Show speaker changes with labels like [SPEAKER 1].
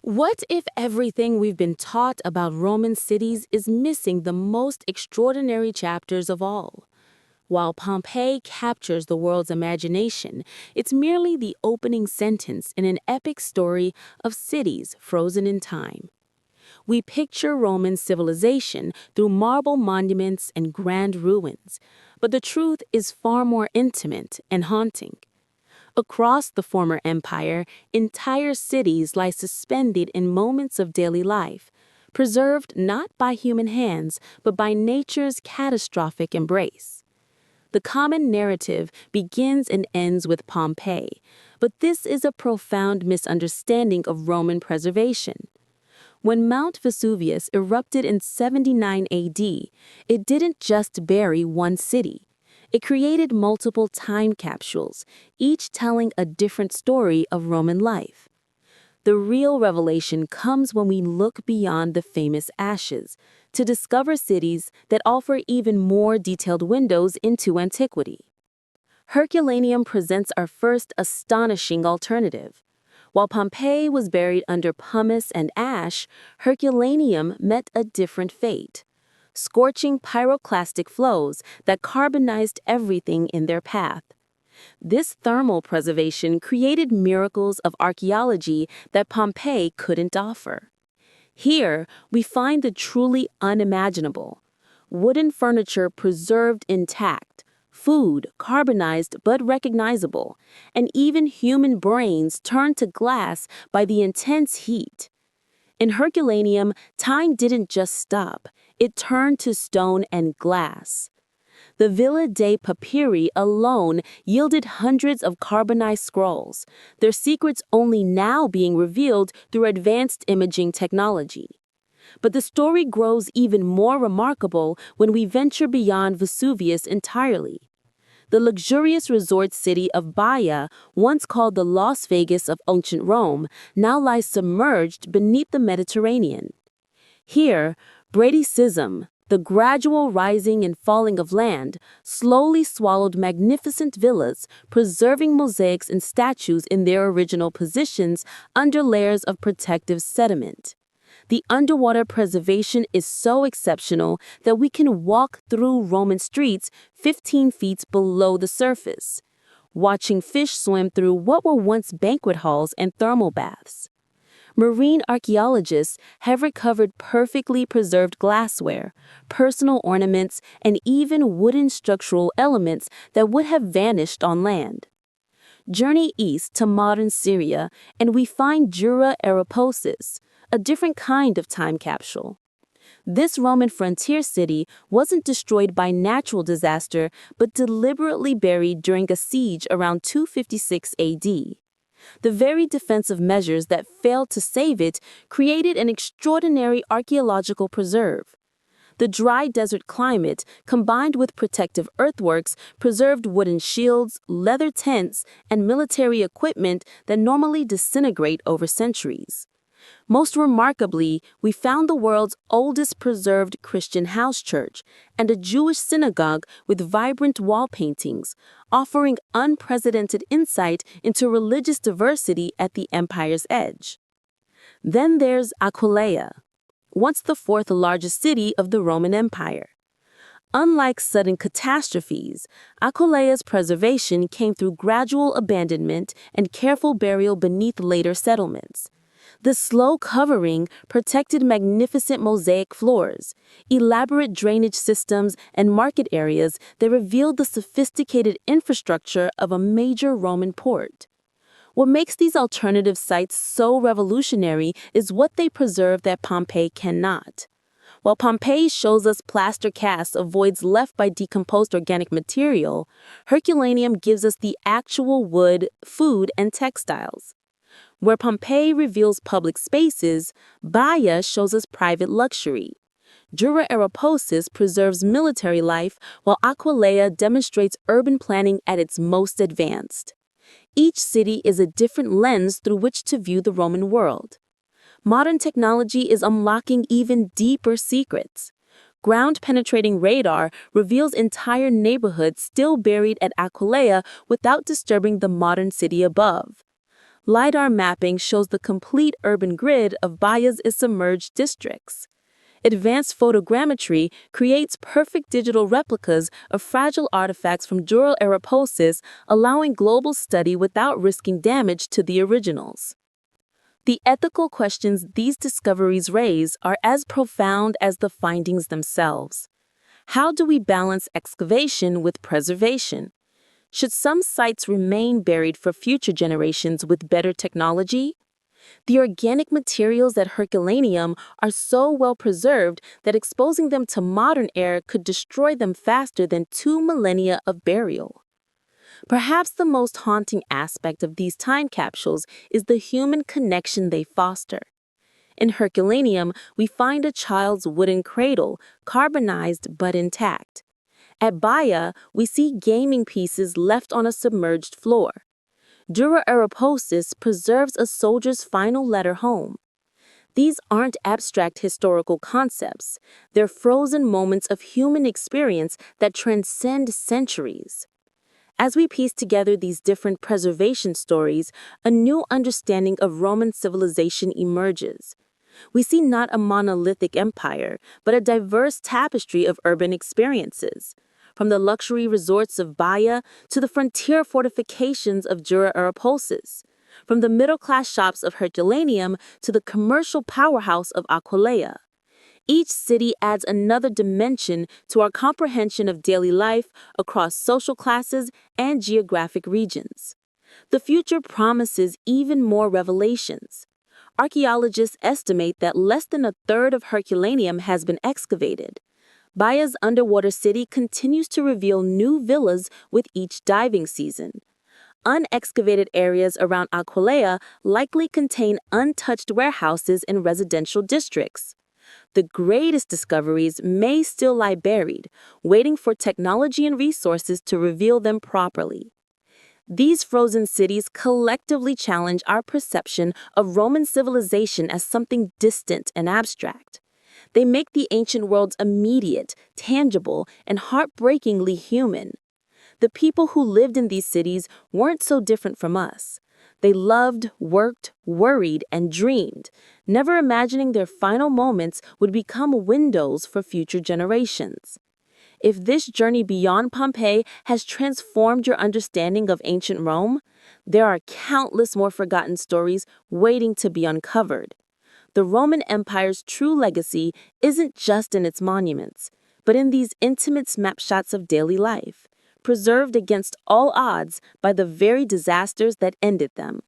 [SPEAKER 1] What if everything we've been taught about Roman cities is missing the most extraordinary chapters of all? While Pompeii captures the world's imagination, it's merely the opening sentence in an epic story of cities frozen in time. We picture Roman civilization through marble monuments and grand ruins, but the truth is far more intimate and haunting. Across the former empire, entire cities lie suspended in moments of daily life, preserved not by human hands, but by nature's catastrophic embrace. The common narrative begins and ends with Pompeii, but this is a profound misunderstanding of Roman preservation. When Mount Vesuvius erupted in 79 AD, it didn't just bury one city. It created multiple time capsules, each telling a different story of Roman life. The real revelation comes when we look beyond the famous ashes to discover cities that offer even more detailed windows into antiquity. Herculaneum presents our first astonishing alternative. While Pompeii was buried under pumice and ash, Herculaneum met a different fate. Scorching pyroclastic flows that carbonized everything in their path. This thermal preservation created miracles of archaeology that Pompeii couldn't offer. Here, we find the truly unimaginable. Wooden furniture preserved intact, food carbonized but recognizable, and even human brains turned to glass by the intense heat. In Herculaneum, time didn't just stop, it turned to stone and glass. The Villa dei Papyri alone yielded hundreds of carbonized scrolls, their secrets only now being revealed through advanced imaging technology. But the story grows even more remarkable when we venture beyond Vesuvius entirely. The luxurious resort city of Baia, once called the Las Vegas of ancient Rome, now lies submerged beneath the Mediterranean. Here, Brachysism, the gradual rising and falling of land, slowly swallowed magnificent villas, preserving mosaics and statues in their original positions under layers of protective sediment. The underwater preservation is so exceptional that we can walk through Roman streets 15 feet below the surface, watching fish swim through what were once banquet halls and thermal baths. Marine archaeologists have recovered perfectly preserved glassware, personal ornaments, and even wooden structural elements that would have vanished on land. Journey east to modern Syria, and we find Dura-Europos, a different kind of time capsule. This Roman frontier city wasn't destroyed by natural disaster, but deliberately buried during a siege around 256 AD. The very defensive measures that failed to save it created an extraordinary archaeological preserve. The dry desert climate, combined with protective earthworks, preserved wooden shields, leather tents, and military equipment that normally disintegrate over centuries. Most remarkably, we found the world's oldest preserved Christian house church and a Jewish synagogue with vibrant wall paintings, offering unprecedented insight into religious diversity at the empire's edge. Then there's Aquileia, once the fourth largest city of the Roman Empire. Unlike sudden catastrophes, Aquileia's preservation came through gradual abandonment and careful burial beneath later settlements. The slow covering protected magnificent mosaic floors, elaborate drainage systems, and market areas that revealed the sophisticated infrastructure of a major Roman port. What makes these alternative sites so revolutionary is what they preserve that Pompeii cannot. While Pompeii shows us plaster casts of voids left by decomposed organic material, Herculaneum gives us the actual wood, food, and textiles. Where Pompeii reveals public spaces, Baia shows us private luxury. Dura-Europos preserves military life, while Aquileia demonstrates urban planning at its most advanced. Each city is a different lens through which to view the Roman world. Modern technology is unlocking even deeper secrets. Ground-penetrating radar reveals entire neighborhoods still buried at Aquileia without disturbing the modern city above. LiDAR mapping shows the complete urban grid of Baia's submerged districts. Advanced photogrammetry creates perfect digital replicas of fragile artifacts from Dura-Europos, allowing global study without risking damage to the originals. The ethical questions these discoveries raise are as profound as the findings themselves. How do we balance excavation with preservation? Should some sites remain buried for future generations with better technology? The organic materials at Herculaneum are so well preserved that exposing them to modern air could destroy them faster than 2 millennia of burial. Perhaps the most haunting aspect of these time capsules is the human connection they foster. In Herculaneum, we find a child's wooden cradle, carbonized but intact. At Baia, we see gaming pieces left on a submerged floor. Dura-Europos preserves a soldier's final letter home. These aren't abstract historical concepts. They're frozen moments of human experience that transcend centuries. As we piece together these different preservation stories, a new understanding of Roman civilization emerges. We see not a monolithic empire, but a diverse tapestry of urban experiences. From the luxury resorts of Baia to the frontier fortifications of Dura-Europos, from the middle-class shops of Herculaneum to the commercial powerhouse of Aquileia. Each city adds another dimension to our comprehension of daily life across social classes and geographic regions. The future promises even more revelations. Archaeologists estimate that less than a third of Herculaneum has been excavated. Baia's underwater city continues to reveal new villas with each diving season. Unexcavated areas around Aquileia likely contain untouched warehouses and residential districts. The greatest discoveries may still lie buried, waiting for technology and resources to reveal them properly. These frozen cities collectively challenge our perception of Roman civilization as something distant and abstract. They make the ancient worlds immediate, tangible, and heartbreakingly human. The people who lived in these cities weren't so different from us. They loved, worked, worried, and dreamed, never imagining their final moments would become windows for future generations. If this journey beyond Pompeii has transformed your understanding of ancient Rome, there are countless more forgotten stories waiting to be uncovered. The Roman Empire's true legacy isn't just in its monuments, but in these intimate snapshots of daily life, preserved against all odds by the very disasters that ended them.